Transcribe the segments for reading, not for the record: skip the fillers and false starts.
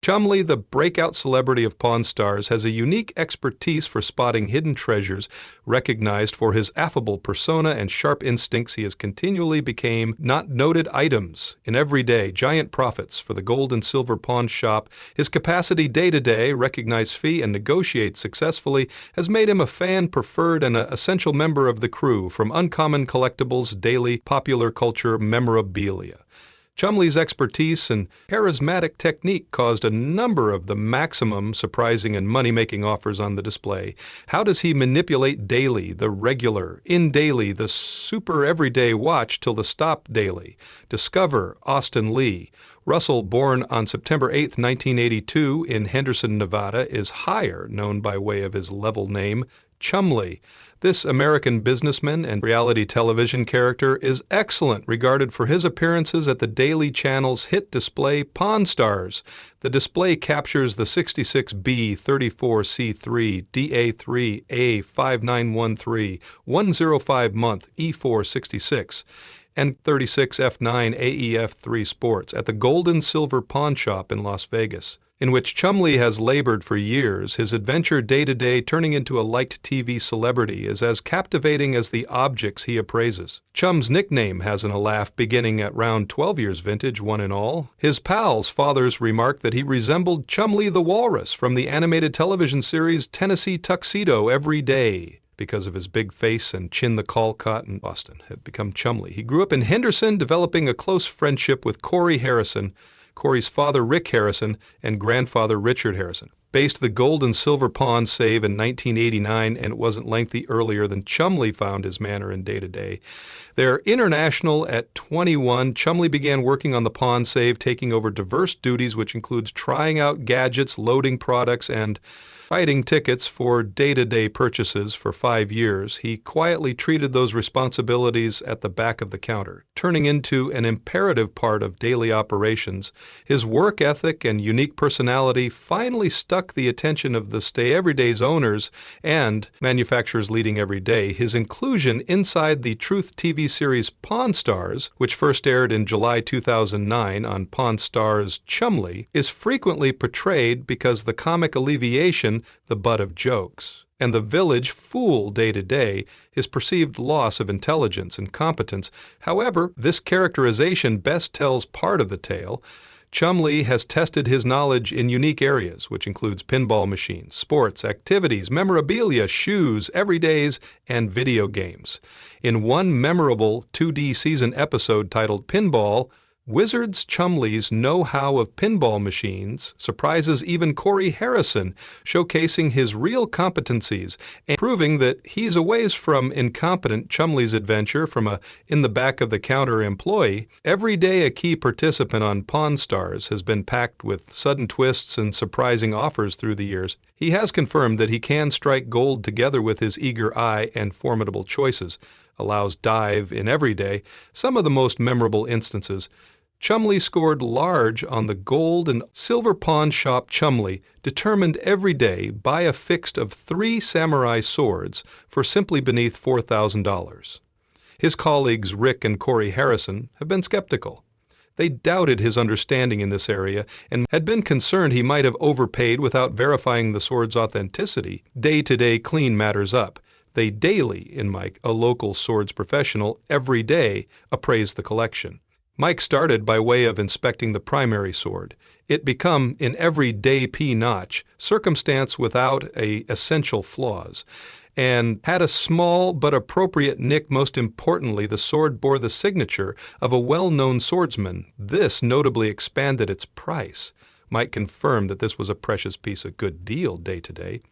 Chumlee, the breakout celebrity of Pawn Stars, has a unique expertise for spotting hidden treasures. Recognized for his affable persona and sharp instincts, he has continually become not noted items in everyday giant profits for the gold and silver pawn shop. His capacity day-to-day, recognize fee, and negotiate successfully has made him a fan preferred and an essential member of the crew, from uncommon collectibles, daily popular culture memorabilia. Chumlee's expertise and charismatic technique caused a number of the maximum surprising and money-making offers on the display. How does he manipulate daily, the regular, in daily, the super everyday watch till the stop daily? Discover Austin Lee. Russell, born on September 8, 1982 in Henderson, Nevada, is higher, known by way of his level name, Chumlee. This American businessman and reality television character is excellent, regarded for his appearances at the Daily Channel's hit display Pawn Stars. The display captures the 66B 34C3 DA3 A5913 105 month E466 and 36F9 AEF3 sports at the Gold and Silver Pawn Shop in Las Vegas, in which Chumlee has labored for years. His adventure day-to-day turning into a liked TV celebrity is as captivating as the objects he appraises. Chum's nickname hasn't a laugh, beginning at round 12 years vintage, one and all. His pals' fathers remarked that he resembled Chumlee the Walrus from the animated television series Tennessee Tuxedo Every Day, because of his big face and chin. The Callcott in Boston had become Chumlee. He grew up in Henderson, developing a close friendship with Corey Harrison, Corey's father Rick Harrison, and grandfather Richard Harrison. Based the gold and silver pawn save in 1989, and it wasn't lengthy earlier than Chumlee found his manner in day-to-day. They're international at 21. Chumlee began working on the pawn save, taking over diverse duties, which includes trying out gadgets, loading products, and writing tickets for day-to-day purchases for 5 years. He quietly treated those responsibilities at the back of the counter, turning into an imperative part of daily operations. His work ethic and unique personality finally stuck the attention of the Stay Everyday's owners and manufacturers leading every day. His inclusion inside the Truth TV series Pawn Stars, which first aired in July 2009 on Pawn Stars Chumlee, is frequently portrayed because the comic alleviation, the butt of jokes, and the village fool day-to-day, his perceived loss of intelligence and competence. However, this characterization best tells part of the tale. Chumlee has tested his knowledge in unique areas, which includes pinball machines, sports, activities, memorabilia, shoes, everydays, and video games. In one memorable 2D season episode titled Pinball, Wizards Chumlee's know-how of pinball machines surprises even Corey Harrison, showcasing his real competencies and proving that he's a ways from incompetent. Chumlee's adventure from a in-the-back-of-the-counter employee. Every day a key participant on Pawn Stars has been packed with sudden twists and surprising offers through the years. He has confirmed that he can strike gold together with his eager eye and formidable choices. Allows dive in every day. Some of the most memorable instances. Chumlee scored large on the gold and silver pawn shop. Chumlee determined every day buy a fixed of 3 samurai swords for simply beneath $4,000. His colleagues Rick and Corey Harrison have been skeptical. They doubted his understanding in this area and had been concerned he might have overpaid without verifying the sword's authenticity. Day-to-day clean matters up. They daily, in Mike, a local swords professional, every day appraised the collection. Mike started by way of inspecting the primary sword. It become in every day P-notch, circumstance without essential flaws, and had a small but appropriate nick. Most importantly, the sword bore the signature of a well-known swordsman. This notably expanded its price. Mike confirmed that this was a precious piece of good deal day-to-day.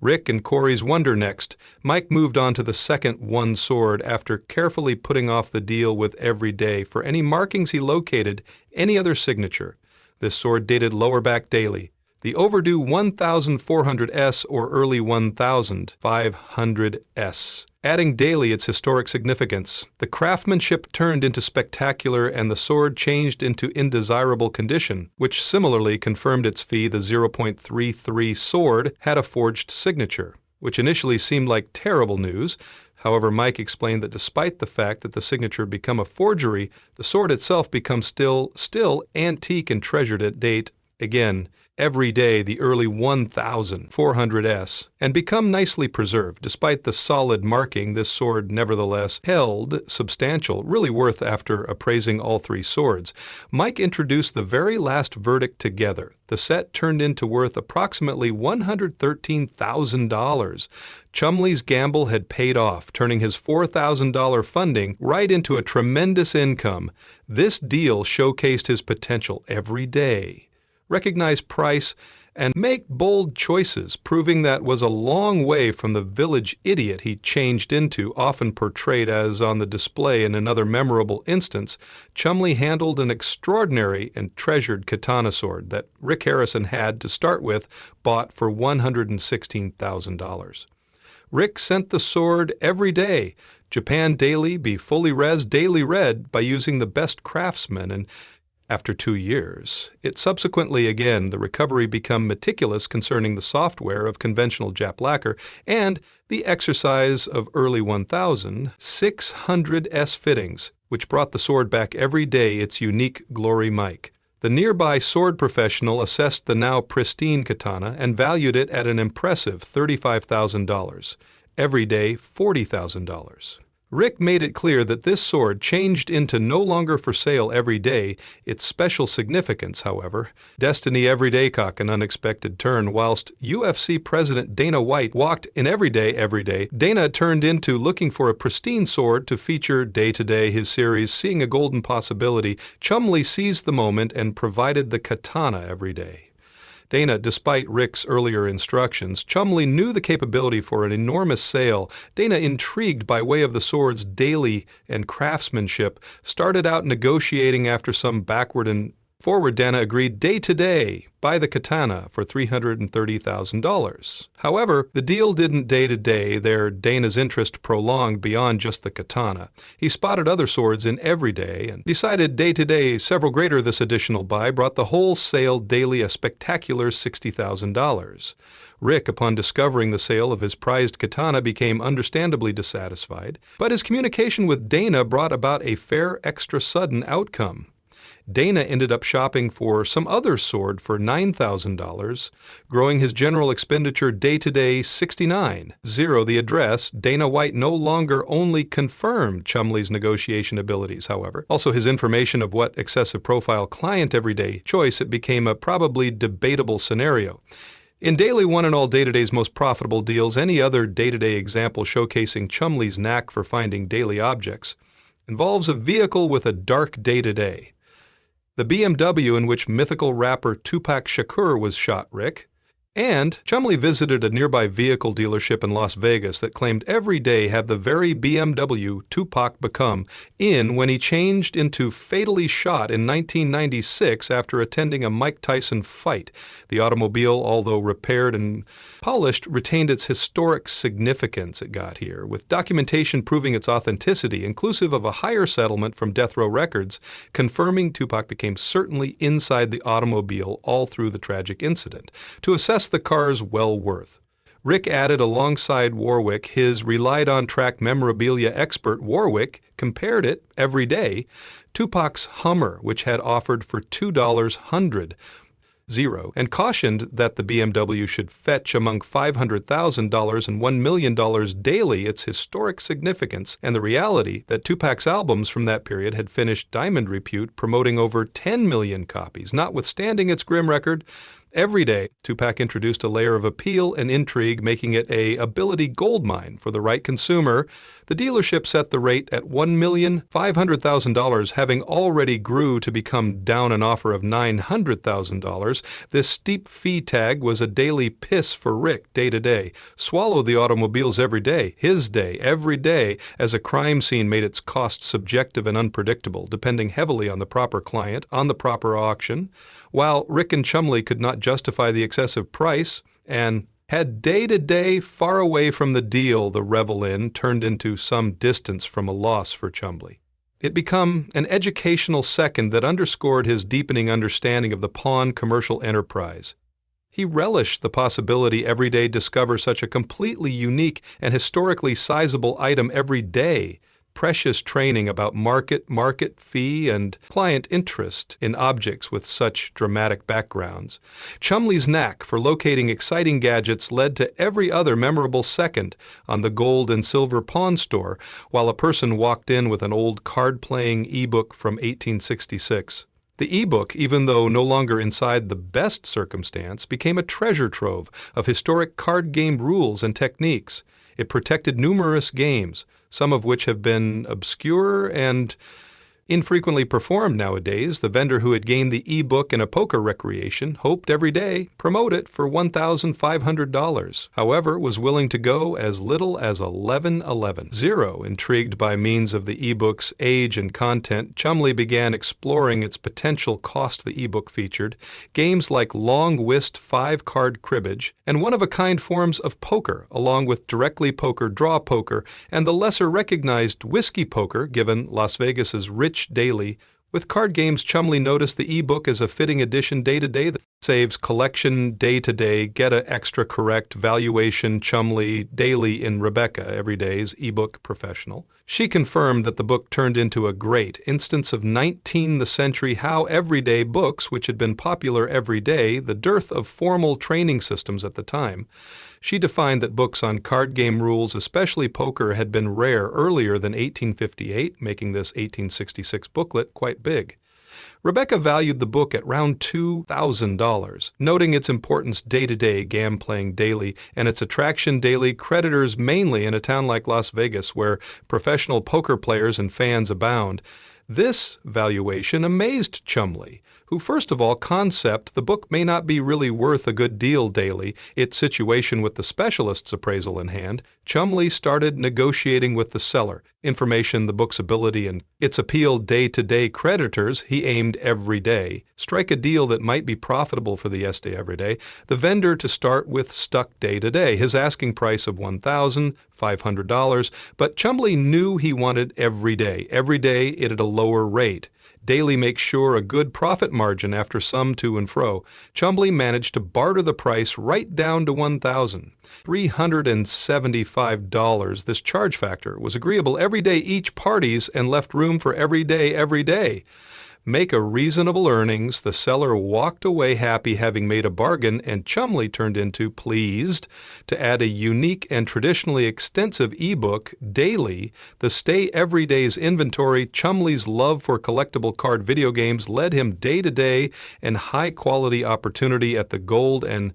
Rick and Corey's wonder next. Mike moved on to the second one sword after carefully putting off the deal with every day for any markings he located, any other signature. This sword dated lower back daily. The overdue 1400S or early 1500S, adding daily its historic significance. The craftsmanship turned into spectacular and the sword changed into indesirable condition, which similarly confirmed its fee. The 0.33 sword had a forged signature, which initially seemed like terrible news. However, Mike explained that despite the fact that the signature become a forgery, the sword itself becomes still antique and treasured at date. Again, every day the early 1400s, and become nicely preserved. Despite the solid marking, this sword nevertheless held substantial, really worth after appraising all three swords. Mike introduced the very last verdict together. The set turned into worth approximately $113,000. Chumlee's gamble had paid off, turning his $4,000 funding right into a tremendous income. This deal showcased his potential every day. Recognize price and make bold choices, proving that was a long way from the village idiot he changed into, often portrayed as on the display in another memorable instance. Chumlee handled an extraordinary and treasured katana sword that Rick Harrison had, to start with, bought for $116,000. Rick sent the sword every day. Japan Daily be fully res daily read by using the best craftsmen, and after 2 years, it subsequently again the recovery become meticulous concerning the software of conventional Jap lacquer and the exercise of early 600 S fittings, which brought the sword back every day its unique glory Mike. The nearby sword professional assessed the now pristine katana and valued it at an impressive $35,000. Every day, $40,000. Rick made it clear that this sword changed into no longer for sale every day, its special significance, however. Destiny every day cock an unexpected turn. Whilst UFC President Dana White walked in every day, Dana turned into looking for a pristine sword to feature day-to-day his series Seeing a Golden Possibility. Chumlee seized the moment and provided the katana every day. Dana, despite Rick's earlier instructions, Chumlee knew the capability for an enormous sale. Dana, intrigued by way of the sword's daily and craftsmanship, started out negotiating. After some backward and forward, Dana agreed day to day, buy the katana for $330,000. However, the deal didn't day to day there. Dana's interest prolonged beyond just the katana. He spotted other swords in every day and decided day to day several greater. This additional buy brought the wholesale daily a spectacular $60,000. Rick, upon discovering the sale of his prized katana, became understandably dissatisfied, but his communication with Dana brought about a fair extra sudden outcome. Dana ended up shopping for some other sword for $9,000, growing his general expenditure day-to-day $69,000. The address, Dana White no longer only confirmed Chumlee's negotiation abilities, however, also his information of what excessive profile client everyday choice. It became a probably debatable scenario. In Daily One and All Day-to-Day's most profitable deals, any other day-to-day example showcasing Chumlee's knack for finding daily objects involves a vehicle with a dark day-to-day. The BMW in which mythical rapper Tupac Shakur was shot, Rick. And Chumlee visited a nearby vehicle dealership in Las Vegas that claimed every day had the very BMW Tupac become in when he changed into fatally shot in 1996 after attending a Mike Tyson fight. The automobile, although repaired and polished, retained its historic significance it got here, with documentation proving its authenticity, inclusive of a higher settlement from Death Row Records, confirming Tupac became certainly inside the automobile all through the tragic incident. To assess the car's well worth, Rick added alongside Warwick his relied-on track memorabilia expert. Warwick compared it every day. Tupac's Hummer, which had offered for $200,000, and cautioned that the BMW should fetch among $500,000 and $1 million daily. Its historic significance and the reality that Tupac's albums from that period had finished diamond repute, promoting over 10 million copies. Notwithstanding its grim record, every day, Tupac introduced a layer of appeal and intrigue, making it a ability goldmine for the right consumer. The dealership set the rate at $1,500,000, having already grew to become down an offer of $900,000. This steep fee tag was a daily piss for Rick day to day. Swallow the automobiles every day, his day, every day, as a crime scene made its cost subjective and unpredictable, depending heavily on the proper client, on the proper auction. While Rick and Chumlee could not justify the excessive price and had day-to-day far away from the deal the revel in turned into some distance from a loss for Chumlee. It became an educational second that underscored his deepening understanding of the pawn commercial enterprise. He relished the possibility every day discover such a completely unique and historically sizable item every day. precious training about market fee, and client interest in objects with such dramatic backgrounds. Chumlee's knack for locating exciting gadgets led to every other memorable second on the gold and silver pawn store, while a person walked in with an old card-playing e-book from 1866. The e-book, even though no longer inside the best circumstance, became a treasure trove of historic card game rules and techniques. It protected numerous games, some of which have been obscure and infrequently performed nowadays. The vendor who had gained the e-book in a poker recreation hoped every day promote it for $1,500. However, was willing to go as little as 1111. Zero, intrigued by means of the e-book's age and content, Chumlee began exploring its potential cost the e-book featured, games like long whist 5-card cribbage, and one-of-a-kind forms of poker, along with directly poker, draw poker, and the lesser recognized whiskey poker, given Las Vegas's rich daily. With card games, Chumlee noticed the e-book as a fitting addition day-to-day that saves collection day-to-day, get a extra correct valuation Chumlee daily in Rebecca, Everyday's e-book professional. She confirmed that the book turned into a great instance of 19th century how everyday books, which had been popular every day, the dearth of formal training systems at the time. She defined that books on card game rules, especially poker, had been rare earlier than 1858, making this 1866 booklet quite big. Rebecca valued the book at around $2,000, noting its importance day-to-day gam-playing daily and its attraction daily creditors mainly in a town like Las Vegas where professional poker players and fans abound. This valuation amazed Chumlee, who first of all concept the book may not be really worth a good deal daily, its situation with the specialist's appraisal in hand. Chumlee started negotiating with the seller, information the book's ability and its appeal day-to-day creditors he aimed every day, strike a deal that might be profitable for the Este Everyday. The vendor to start with stuck day-to-day, his asking price of $1,500, but Chumlee knew he wanted every day it at a lower rate. Daily makes sure a good profit margin after some to and fro. Chumlee managed to barter the price right down to $1,375. This charge factor was agreeable every day each parties and left room for every day. Make a reasonable earnings, the seller walked away happy having made a bargain, and Chumlee turned into pleased to add a unique and traditionally extensive e-book daily. The Stay Everyday's inventory. Chumlee's love for collectible card video games led him day-to-day and high-quality opportunity at the gold and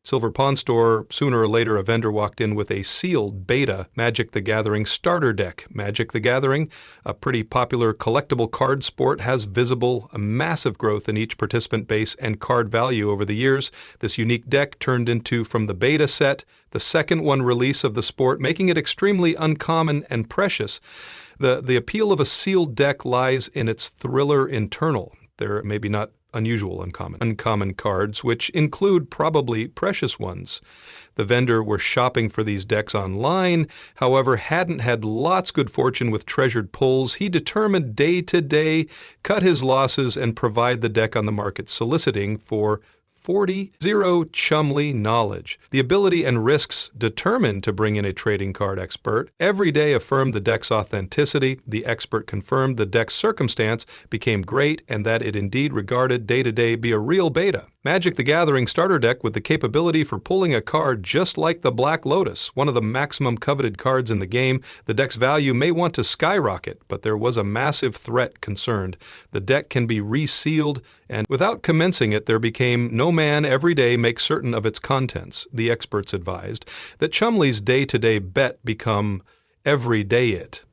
silver pawn store. Sooner or later, a vendor walked in with a sealed beta Magic the Gathering starter deck. Magic the Gathering, a pretty popular collectible card sport, has visible a massive growth in each participant base and card value over the years. This unique deck turned into, from the beta set, the second one release of the sport, making it extremely uncommon and precious. The appeal of a sealed deck lies in its thriller internal. They're maybe not unusual uncommon cards, which include probably precious ones. The vendor were shopping for these decks online, however, hadn't had lots good fortune with treasured pulls. He determined day-to-day cut his losses and provide the deck on the market, soliciting for 40 Chumlee knowledge, the ability and risks determined to bring in a trading card expert. Every day affirmed the deck's authenticity. The expert confirmed the deck's circumstance became great and that it indeed regarded day-to-day be a real beta. Magic the Gathering starter deck with the capability for pulling a card just like the Black Lotus, one of the maximum coveted cards in the game. The deck's value may want to skyrocket, but there was a massive threat concerned. The deck can be resealed, and without commencing it, there became no man every day make certain of its contents. The experts advised that Chumlee's day-to-day bet become every day it,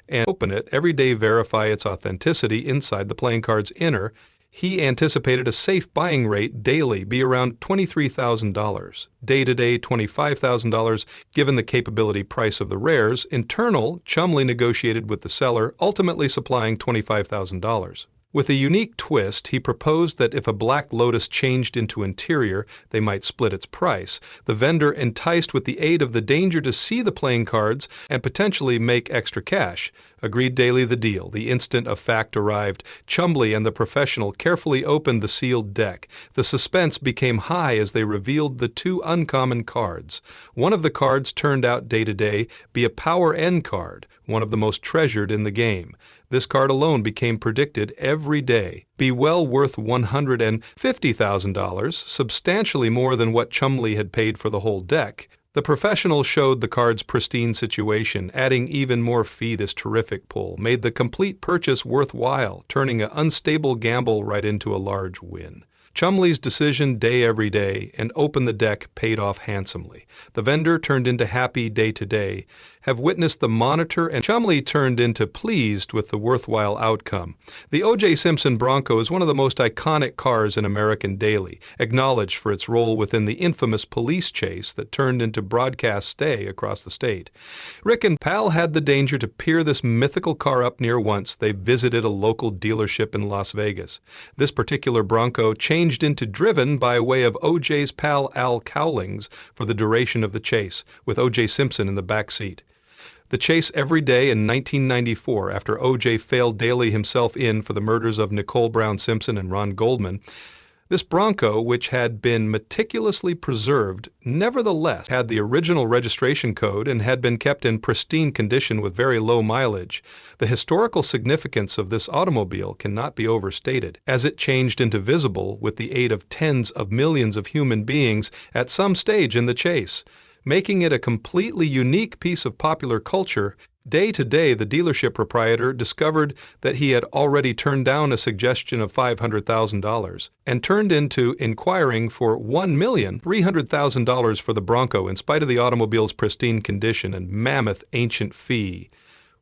and open it every day, verify its authenticity inside the playing card's inner. He anticipated a safe buying rate daily be around $23,000, day-to-day $25,000, given the capability price of the rares. Internal, Chumlee negotiated with the seller, ultimately supplying $25,000. With a unique twist, he proposed that if a Black Lotus changed into interior, they might split its price. The vendor, enticed with the aid of the danger to see the playing cards and potentially make extra cash, agreed daily the deal. The instant a fact arrived, Chumlee and the professional carefully opened the sealed deck. The suspense became high as they revealed the two uncommon cards. One of the cards turned out day to day be a Power N card, one of the most treasured in the game. This card alone became predicted every day be well worth $150,000, substantially more than what Chumlee had paid for the whole deck. The professional showed the card's pristine situation, adding even more fee. This terrific pull made the complete purchase worthwhile, turning an unstable gamble right into a large win. Chumlee's decision day every day and open the deck paid off handsomely. The vendor turned into happy day to day, have witnessed the monitor, and Chumlee turned into pleased with the worthwhile outcome. The O.J. Simpson Bronco is one of the most iconic cars in American daily, acknowledged for its role within the infamous police chase that turned into broadcast stay across the state. Rick and Pal had the danger to peer this mythical car up near once they visited a local dealership in Las Vegas. This particular Bronco changed into driven by way of O.J.'s pal Al Cowlings for the duration of the chase, with O.J. Simpson in the back seat. The chase every day in 1994, after O.J. failed daily himself in for the murders of Nicole Brown Simpson and Ron Goldman. This Bronco, which had been meticulously preserved, nevertheless had the original registration code and had been kept in pristine condition with very low mileage. The historical significance of this automobile cannot be overstated, as it changed into visible with the aid of tens of millions of human beings at some stage in the chase, making it a completely unique piece of popular culture. Day to day, the dealership proprietor discovered that he had already turned down a suggestion of $500,000 and turned into inquiring for $1,300,000 for the Bronco in spite of the automobile's pristine condition and mammoth ancient fee.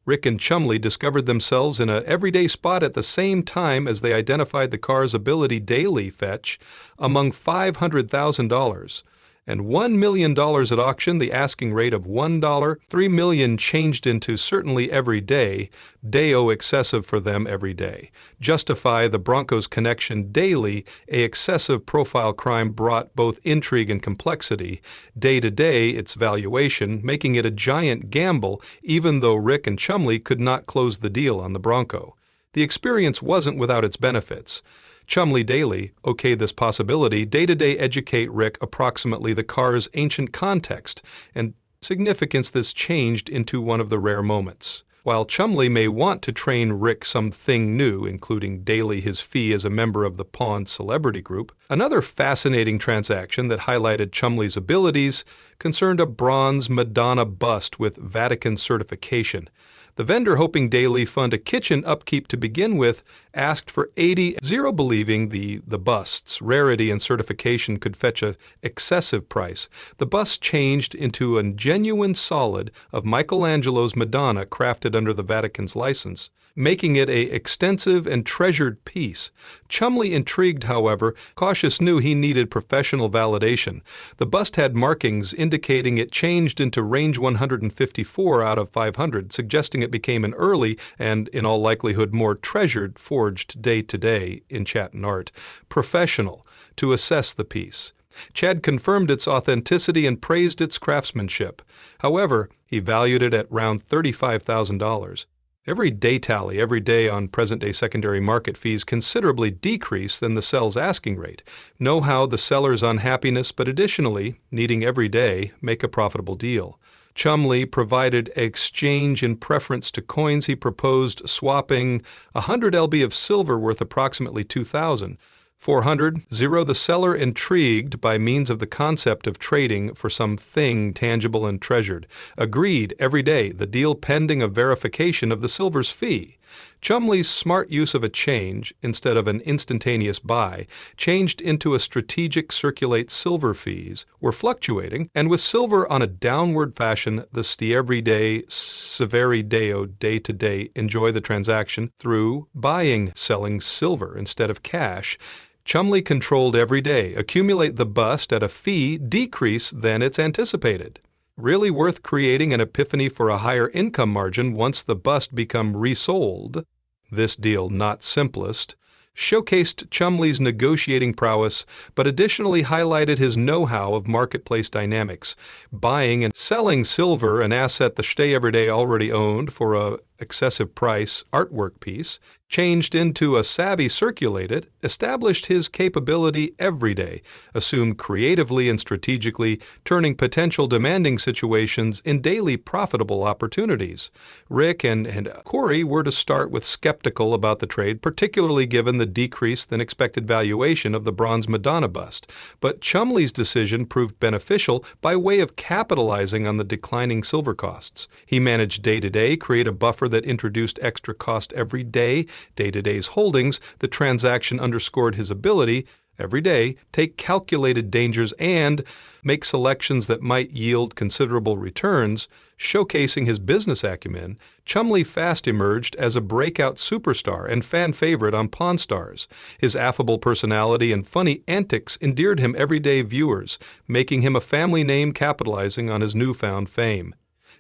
Rick and Chumlee discovered themselves in an everyday spot at the same time as they identified the car's ability daily fetch among $500,000. And $1 million at auction, the asking rate of $1, $3 million changed into certainly every day, day-o excessive for them every day. Justify the Broncos' connection daily, a excessive profile crime brought both intrigue and complexity. Day to day, its valuation, making it a giant gamble, even though Rick and Chumlee could not close the deal on the Bronco. The experience wasn't without its benefits. Chumlee daily okayed this possibility, day-to-day educate Rick approximately the car's ancient context and significance. This changed into one of the rare moments. While Chumlee may want to train Rick something new, including daily his fee as a member of the Pawn Celebrity Group, another fascinating transaction that highlighted Chumlee's abilities concerned a bronze Madonna bust with Vatican certification. The vendor, hoping daily fund a kitchen upkeep to begin with, asked for $80,000, believing the bust's rarity and certification could fetch an excessive price. The bust changed into a genuine solid of Michelangelo's Madonna crafted under the Vatican's license, making it an extensive and treasured piece. Chumlee, intrigued, however, cautious, knew he needed professional validation. The bust had markings indicating it changed into range 154 out of 500, suggesting it became an early and, in all likelihood, more treasured, forged day-to-day in Chatton art. Professional, to assess the piece. Chad confirmed its authenticity and praised its craftsmanship. However, he valued it at around $35,000. Every day tally every day on present-day secondary market fees considerably decrease than the sell's asking rate. Know how the seller's unhappiness, but additionally, needing every day, make a profitable deal. Chumlee provided exchange in preference to coins. He proposed swapping 100 lb of silver worth approximately $2,000. 400, the seller, intrigued by means of the concept of trading for something tangible and treasured, agreed every day, the deal pending a verification of the silver's fee. Chumlee's smart use of a change, instead of an instantaneous buy, changed into a strategic circulate. Silver fees were fluctuating, and with silver on a downward fashion, the everyday, severi deo, day-to-day, enjoy the transaction through buying, selling silver instead of cash. Chumlee controlled every day, accumulate the bust at a fee decrease than it's anticipated. Really worth creating an epiphany for a higher income margin once the bust become resold. This deal, not simplest, showcased Chumlee's negotiating prowess, but additionally highlighted his know-how of marketplace dynamics, buying and selling silver, an asset the Stay Everyday already owned, for a excessive price artwork piece, changed into a savvy circulated, established his capability every day, assumed creatively and strategically, turning potential demanding situations in daily profitable opportunities. Rick and Corey were to start with skeptical about the trade, particularly given the decreased than expected valuation of the bronze Madonna bust, but Chumlee's decision proved beneficial by way of capitalizing on the declining silver costs. He managed day-to-day, create a buffer that introduced extra cost every day, day-to-day's holdings. The transaction underscored his ability, every day, take calculated dangers and make selections that might yield considerable returns. Showcasing his business acumen, Chumlee fast emerged as a breakout superstar and fan favorite on Pawn Stars. His affable personality and funny antics endeared him everyday viewers, making him a family name capitalizing on his newfound fame.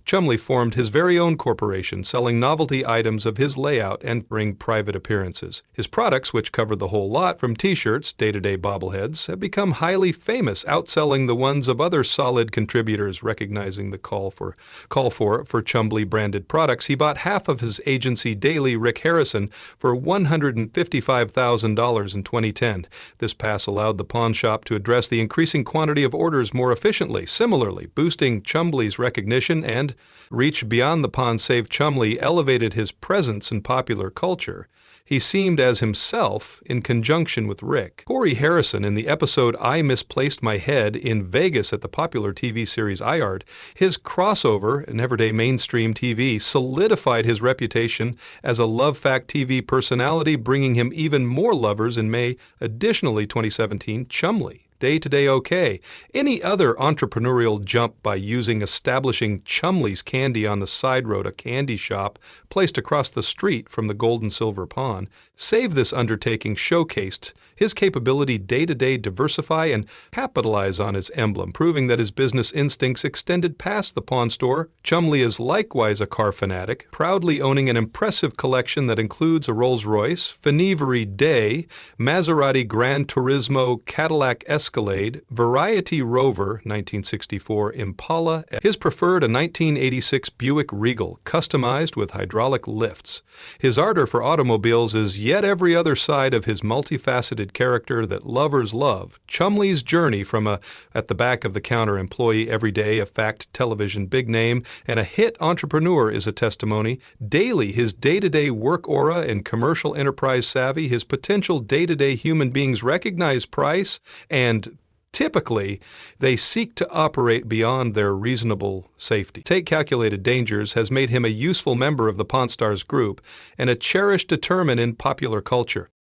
Chumlee formed his very own corporation, selling novelty items of his layout and during private appearances. His products, which covered the whole lot from T-shirts, day-to-day bobbleheads, have become highly famous, outselling the ones of other solid contributors. Recognizing the call for Chumlee-branded products, he bought half of his agency daily, Rick Harrison, for $155,000 in 2010. This pass allowed the pawn shop to address the increasing quantity of orders more efficiently, similarly boosting Chumlee's recognition and reach beyond the pawn save. Chumlee elevated his presence in popular culture. He seemed as himself in conjunction with Rick. Corey Harrison, in the episode I Misplaced My Head in Vegas at the popular TV series iHeart, his crossover in everyday mainstream TV solidified his reputation as a Love Fact TV personality, bringing him even more lovers in May. Additionally, 2017, Chumlee, day-to-day okay. Any other entrepreneurial jump by establishing Chumlee's Candy on the side road, a candy shop placed across the street from the gold and silver pawn, save this undertaking showcased his capability day-to-day diversify and capitalize on his emblem, proving that his business instincts extended past the pawn store. Chumlee is likewise a car fanatic, proudly owning an impressive collection that includes a Rolls-Royce, Fenivery Day, Maserati Gran Turismo, Cadillac Escalade, Variety Rover, 1964 Impala, his preferred a 1986 Buick Regal, customized with hydraulic lifts. His ardor for automobiles is yet every other side of his multifaceted character that lovers love. Chumlee's journey from a at-the-back-of-the-counter employee every day, a fact television big name, and a hit entrepreneur is a testimony. Daily, his day-to-day work aura and commercial enterprise savvy, his potential day-to-day human beings recognize price, and typically, they seek to operate beyond their reasonable safety. Take calculated dangers has made him a useful member of the Pawn Stars group and a cherished determinant in popular culture.